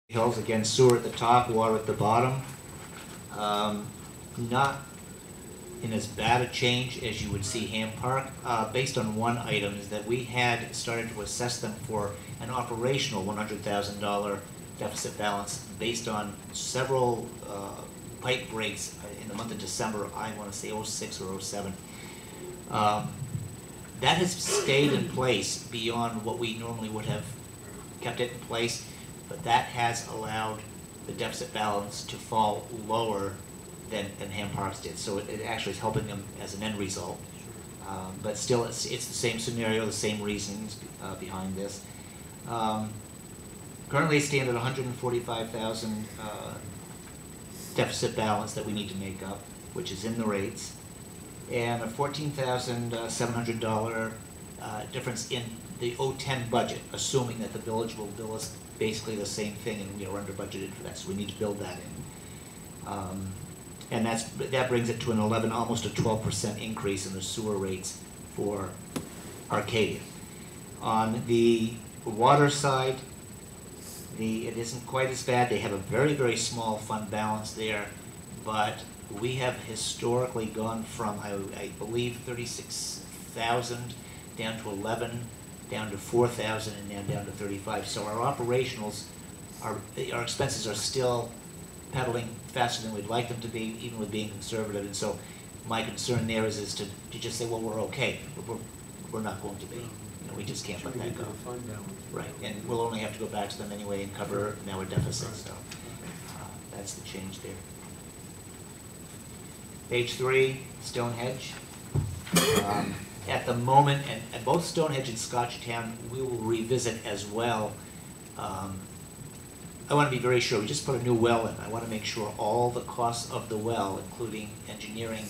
Hills, again, sewer at the top, water at the bottom. Not in as bad a change as you would see Ham Park, based on one item, is that we had started to assess them for an operational $100,000 deficit balance based on several pipe breaks in the month of December, I want to say 06 or 07. That has stayed in place beyond what we normally would have kept it in place, but that has allowed the deficit balance to fall lower than Ham Parks did. So it actually is helping them as an end result. But still, it's the same scenario, the same reasons behind this. Currently stand at 145,000 deficit balance that we need to make up, which is in the rates, and a $14,700 difference in the 010 budget, assuming that the village will bill us basically the same thing, and we are under budgeted for that, so we need to build that in. And that brings it to an 11, almost a 12% increase in the sewer rates for Arcadia. On the water side, it isn't quite as bad. They have a very, very small fund balance there, but we have historically gone from, I believe, 36,000 down to 11, down to 4,000, and now down to 35. So our operationals, our expenses are still pedaling faster than we'd like them to be, even with being conservative. And so my concern there is to just say, well, we're okay. We're not going to be. We just can't let that go. Right, and we'll only have to go back to them anyway and cover now a deficit. So that's the change there. Page 3, Stonehenge. At the moment, and at both Stonehenge and Scotchtown, we will revisit as well. I want to be very sure. We just put a new well in. I want to make sure all the costs of the well, including engineering,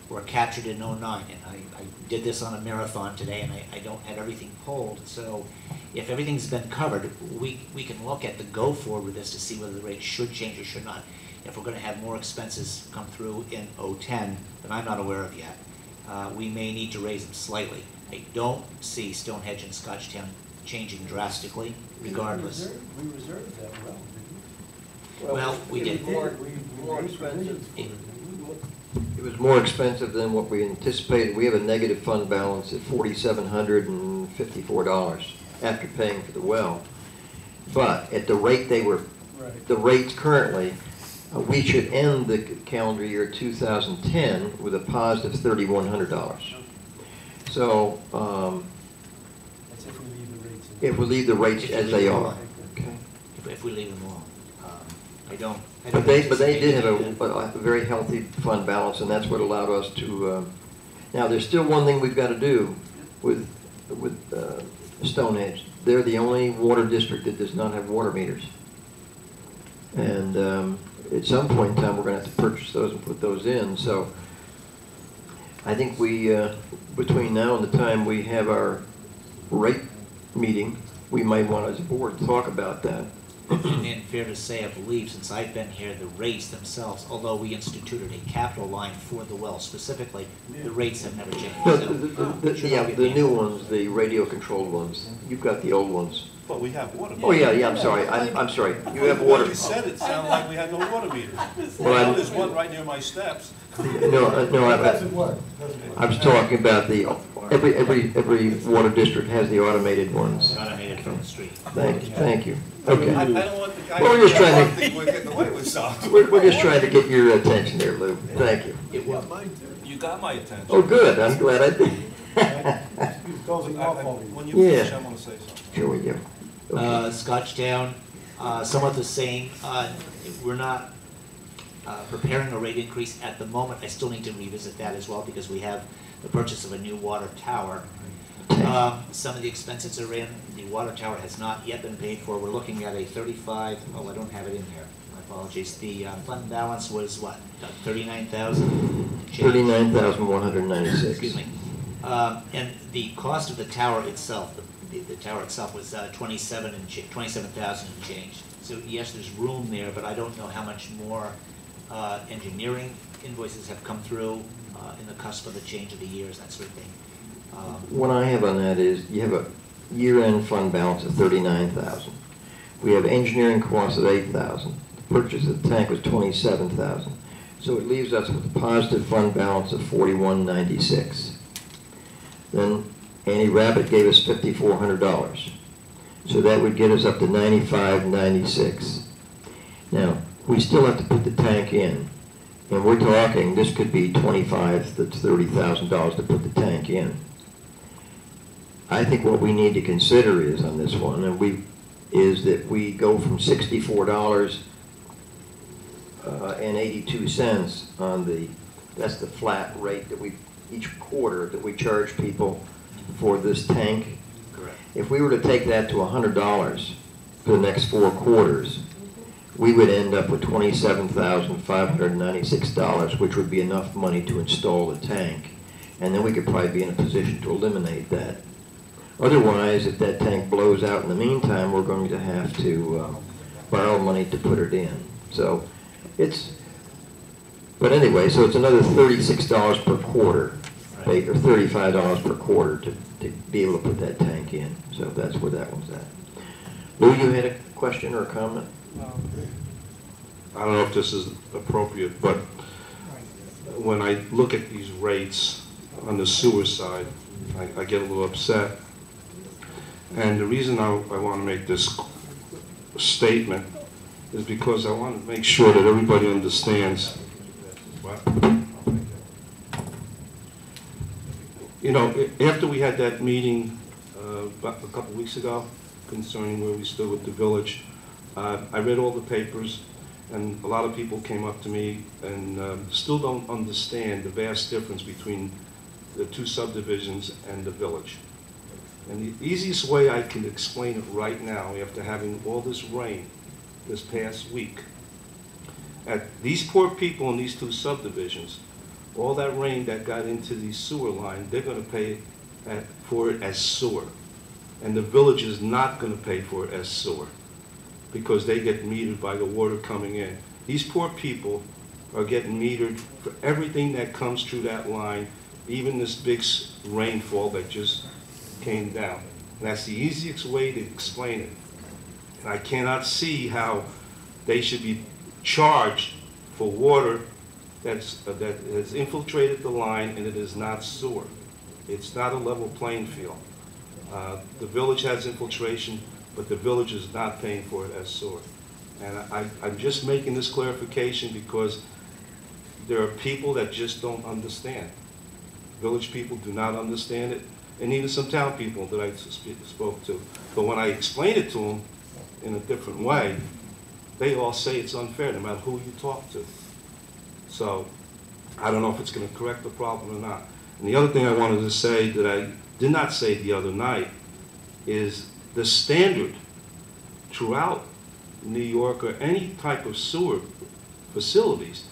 were captured in '09. And I did this on a marathon today, and I don't have everything pulled. So if everything's been covered, we can look at the go forward with this to see whether the rate should change or should not. If we're going to have more expenses come through in 010 that I'm not aware of yet, we may need to raise them slightly. I don't see Stonehenge and Scotchtown changing drastically, regardless. We reserved that well, didn't we? Well, we did. More expensive. It was more expensive than what we anticipated. We have a negative fund balance at $4,754 after paying for the well. But at the rate they were, the rates currently, we should end the calendar year 2010 with a positive $3,100. So That's if we leave the rates. if we leave the rates as they are. Okay. If we leave them alone. I don't But they did have a very healthy fund balance, and that's what allowed us to. Now, there's still one thing we've got to do with Stonehenge. They're the only water district that does not have water meters, and at some point in time, we're going to have to purchase those and put those in. So, I think we, between now and the time we have our rate meeting, we might want, as a board, to talk about that. And fair to say, I believe, since I've been here, the rates themselves, although we instituted a capital line for the well specifically, the rates have never changed. No, the new ones, the radio-controlled ones. You've got the old ones. But we have water meters. Oh, yeah, I'm sorry. I'm sorry. You have water. When you said it sounded like we had no water meters. Well, There's one right near my steps. No, I was talking about every water district has the automated ones. Automated from the street. Thank you. Okay. I don't want the guy Well, we're just trying to- think we're getting away with something. We're just trying to get your attention there, Lou. Thank you. You got my attention. Oh, good. I'm glad I did. He's dozing off all week. When you finish, Yeah. I want to say something. Here we go. Scotchtown, somewhat the same. We're not preparing a rate increase at the moment. I still need to revisit that as well because we have the purchase of a new water tower. Some of the expenses are in. The water tower has not yet been paid for. We're looking at a 35, oh, I don't have it in here. My apologies. The fund balance was what, 39,000? 39,196. Excuse me. And the cost of the tower itself, the tower itself was 27,000 and change. So yes, there's room there, but I don't know how much more engineering invoices have come through in the cusp of the change of the years, that sort of thing. What I have on that is you have a year-end fund balance of $39,000. We have engineering costs of $8,000. The purchase of the tank was $27,000. So it leaves us with a positive fund balance of $41.96. Then Annie Rabbit gave us $5,400. So that would get us up to $95.96. Now, we still have to put the tank in. And we're talking, this could be $25,000 to $30,000 to put the tank in. I think what we need to consider is on this one, is that we go from $64.82 on that's the flat rate that each quarter that we charge people for this tank. Correct. If we were to take that to $100 for the next 4 quarters, we would end up with $27,596, which would be enough money to install the tank. And then we could probably be in a position to eliminate that. Otherwise, if that tank blows out in the meantime, we're going to have to borrow money to put it in. So but anyway, so it's another $36 per quarter, Right. or $35 per quarter to be able to put that tank in. So that's where that one's at. Lou, you had a question or a comment? I don't know if this is appropriate, but when I look at these rates on the sewer side, I get a little upset. And the reason I want to make this statement is because I want to make sure that everybody understands. You know, after we had that meeting about a couple weeks ago concerning where we stood with the village, I read all the papers, and a lot of people came up to me and still don't understand the vast difference between the 2 subdivisions and the village. And the easiest way I can explain it right now, after having all this rain this past week, these poor people in these 2 subdivisions, all that rain that got into the sewer line, they're going to pay for it as sewer. And the village is not going to pay for it as sewer, because they get metered by the water coming in. These poor people are getting metered for everything that comes through that line, even this big rainfall that just came down. And that's the easiest way to explain it. And I cannot see how they should be charged for water that has infiltrated the line and it is not sewer. It's not a level playing field. The village has infiltration, but the village is not paying for it as sewer. And I'm just making this clarification because there are people that just don't understand. Village people do not understand it, and even some town people that I spoke to. But when I explain it to them in a different way, they all say it's unfair no matter who you talk to. So I don't know if it's going to correct the problem or not. And the other thing I wanted to say that I did not say the other night is the standard throughout New York or any type of sewer facilities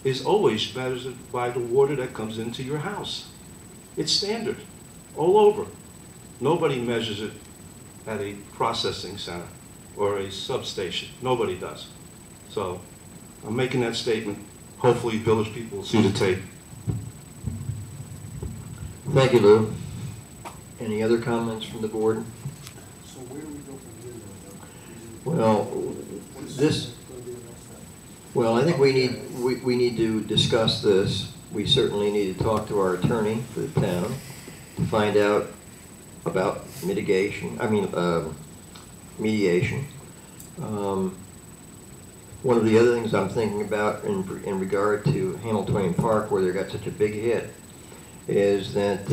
is always measured by the water that comes into your house. It's standard all over. Nobody measures it at a processing center or a substation. Nobody does. So I'm making that statement. Hopefully village people will see the tape. Thank you, Lou. Any other comments from the board? So where do we go from here then? Well, Well, I think we need to discuss this. We certainly need to talk to our attorney for the town to find out about mediation. One of the other things I'm thinking about in regard to Hamiltonian Park, where they got such a big hit, is that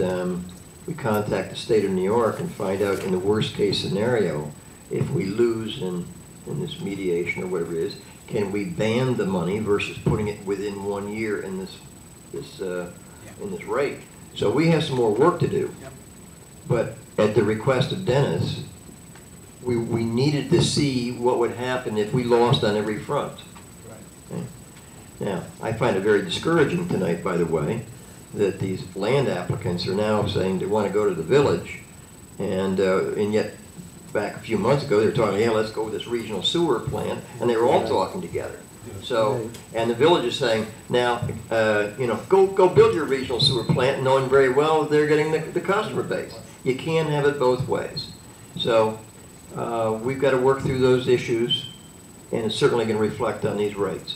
we contact the state of New York and find out, in the worst case scenario, if we lose in this mediation or whatever it is, can we ban the money versus putting it within 1 year in this rate? So we have some more work to do. Yep. But at the request of Dennis, we needed to see what would happen if we lost on every front. Right. Okay? Now, I find it very discouraging tonight, by the way, that these land applicants are now saying they want to go to the village, and yet back a few months ago they were talking, yeah, let's go with this regional sewer plant, and they were all talking together. So, and the village is saying, now, go build your regional sewer plant, knowing very well they're getting the customer base. You can't have it both ways. So, We've got to work through those issues, and it's certainly going to reflect on these rates.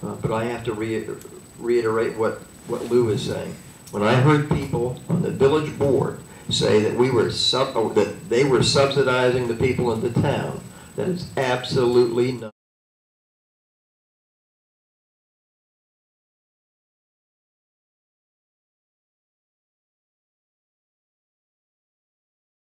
But I have to reiterate what Lou is saying. When I heard people on the village board say that that they were subsidizing the people in the town, that is absolutely not.